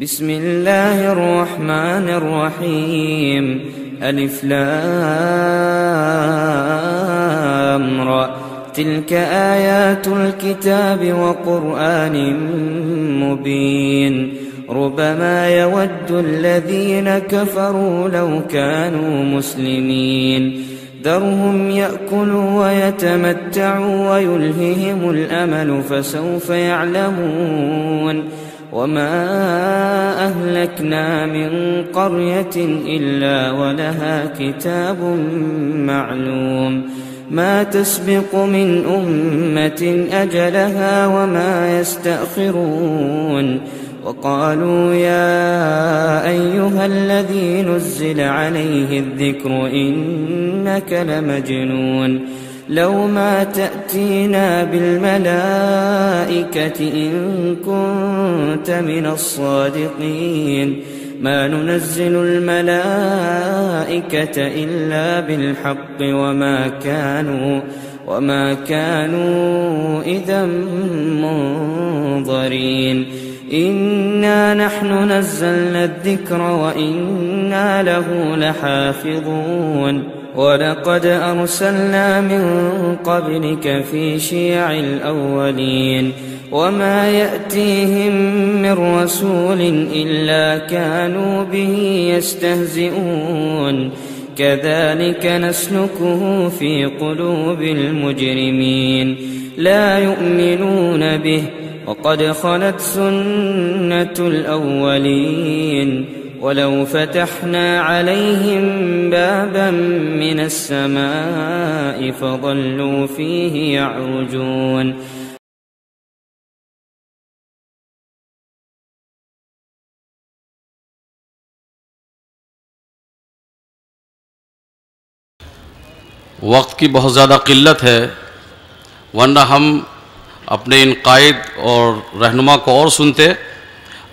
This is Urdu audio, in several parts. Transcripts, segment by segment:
بسم الله الرحمن الرحيم ألف لام را تلك آيات الكتاب وقرآن مبين ربما يود الذين كفروا لو كانوا مسلمين ذرهم يأكلوا ويتمتعوا ويلههم الأمل فسوف يعلمون وما أهلكنا من قرية إلا ولها كتاب معلوم ما تسبق من أمة أجلها وما يستأخرون وقالوا يا أيها الذي نزل عليه الذكر إنك لمجنون لو ما تأتينا بالملائكة إن كنت من الصادقين ما ننزل الملائكة إلا بالحق وما كانوا إذا منظرين إنا نحن نزلنا الذكر وإنا له لحافظون ولقد أرسلنا من قبلك في شيع الأولين وما يأتيهم من رسول إلا كانوا به يستهزئون كذلك نسلكه في قلوب المجرمين لا يؤمنون به وقد خلت سنة الأولين ولو فتحنا عليهم بابا من السماء فظلوا فيه يعرجون وقت کی بہت زیادہ قلت ہے، ورنہ ہم اپنے ان قائد اور رہنما کو اور سنتے۔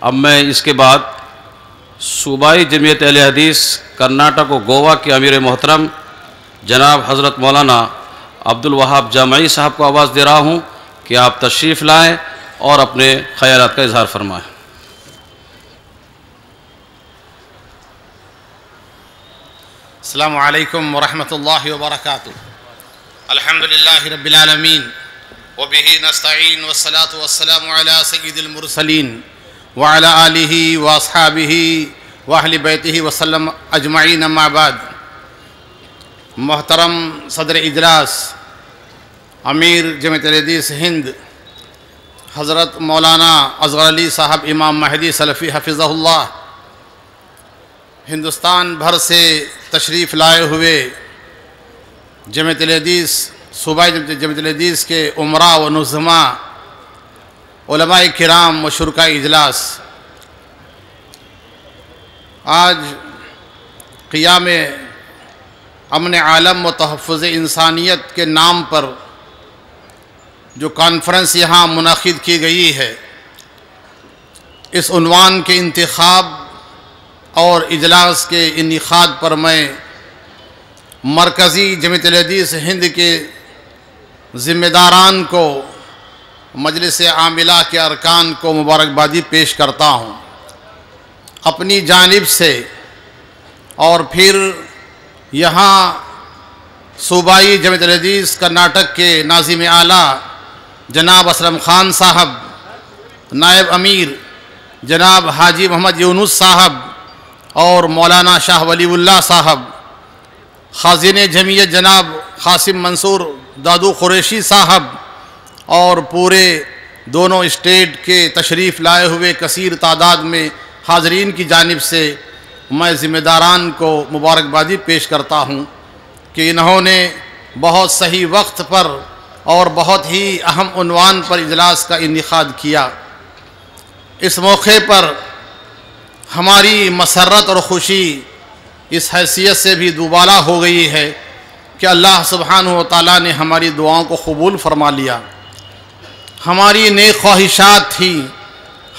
اب میں اس کے بعد صوبائی جمعیت اہل حدیث کرناٹک و گوا کے امیر محترم جناب حضرت مولانا عبدالوہاب جامعی صاحب کو آواز دے رہا ہوں کہ آپ تشریف لائیں اور اپنے خیالات کا اظہار فرمائیں۔ السلام علیکم ورحمۃ اللہ وبرکاتہ۔ الحمدللہ رب العالمین وبہ نستعین والصلاة والسلام علی سید المرسلین وعلی آلہ واصحابہ واہل بیتہ وسلم اجمعین، اما بعد۔ محترم صدر اجلاس امیر جمعیت الحدیث ہند حضرت مولانا اصغر علی صاحب امام مہدی سلفی حفظہ اللہ، ہندوستان بھر سے تشریف لائے ہوئے جمعیت الحدیث صوبائی جمعیت الحدیث کے امراء و نظماء، علماء کرام و شرکاء اجلاس، آج قیام امن عالم و تحفظ انسانیت کے نام پر جو کانفرنس یہاں منعقد کی گئی ہے، اس عنوان کے انتخاب اور اجلاس کے انعقاد پر میں مرکزی جمعیت الحدیث ہند کے ذمہ داران کو، مجلس عاملہ کے ارکان کو مبارکبادی پیش کرتا ہوں اپنی جانب سے، اور پھر یہاں صوبائی جمعیت الحدیث کرناٹک کے ناظم اعلیٰ جناب اسلم خان صاحب، نائب امیر جناب حاجی محمد یونس صاحب اور مولانا شاہ ولی اللہ صاحب، خازن جمعیت جناب قاسم منصور دادو قریشی صاحب، اور پورے دونوں اسٹیٹ کے تشریف لائے ہوئے کثیر تعداد میں حاضرین کی جانب سے میں ذمہ داران کو مبارکبادی پیش کرتا ہوں کہ انہوں نے بہت صحیح وقت پر اور بہت ہی اہم عنوان پر اجلاس کا انعقاد کیا۔ اس موقع پر ہماری مسرت اور خوشی اس حیثیت سے بھی دوبالا ہو گئی ہے کہ اللہ سبحانہ و تعالیٰ نے ہماری دعاؤں کو قبول فرما لیا۔ ہماری نیک خواہشات تھی،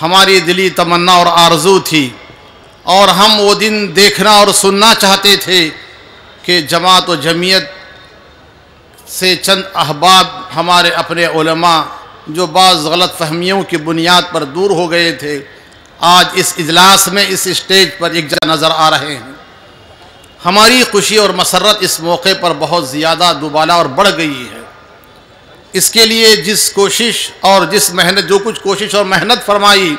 ہماری دلی تمنا اور آرزو تھی، اور ہم وہ دن دیکھنا اور سننا چاہتے تھے کہ جماعت و جمعیت سے چند احباب ہمارے اپنے علماء جو بعض غلط فہمیوں کی بنیاد پر دور ہو گئے تھے، آج اس اجلاس میں اس اسٹیج پر یک جگہ نظر آ رہے ہیں۔ ہماری خوشی اور مسرت اس موقع پر بہت زیادہ دوبالا اور بڑھ گئی ہے۔ اس کے لیے جس کوشش اور جس محنت، جو کچھ کوشش اور محنت فرمائی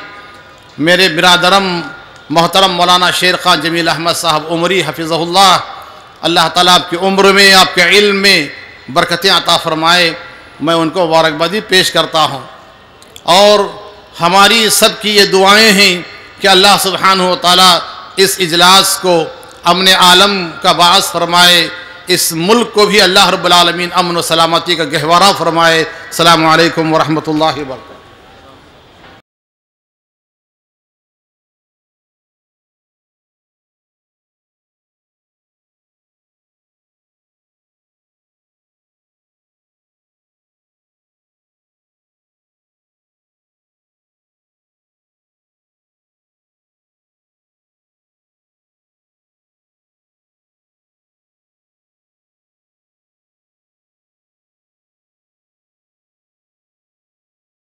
میرے برادرم محترم مولانا شیر خان جمیل احمد صاحب عمری حفظہ اللہ، اللہ تعالیٰ آپ کی عمر میں، آپ کے علم میں برکتیں عطا فرمائے، میں ان کو مبارکبادی پیش کرتا ہوں۔ اور ہماری سب کی یہ دعائیں ہیں کہ اللہ سبحانہ و تعالیٰ اس اجلاس کو امن عالم کا باعث فرمائے، اس ملک کو بھی اللہ رب العالمین امن و سلامتی کا گہوارہ فرمائے۔ السلام علیکم ورحمۃ اللہ وبرکاتہ۔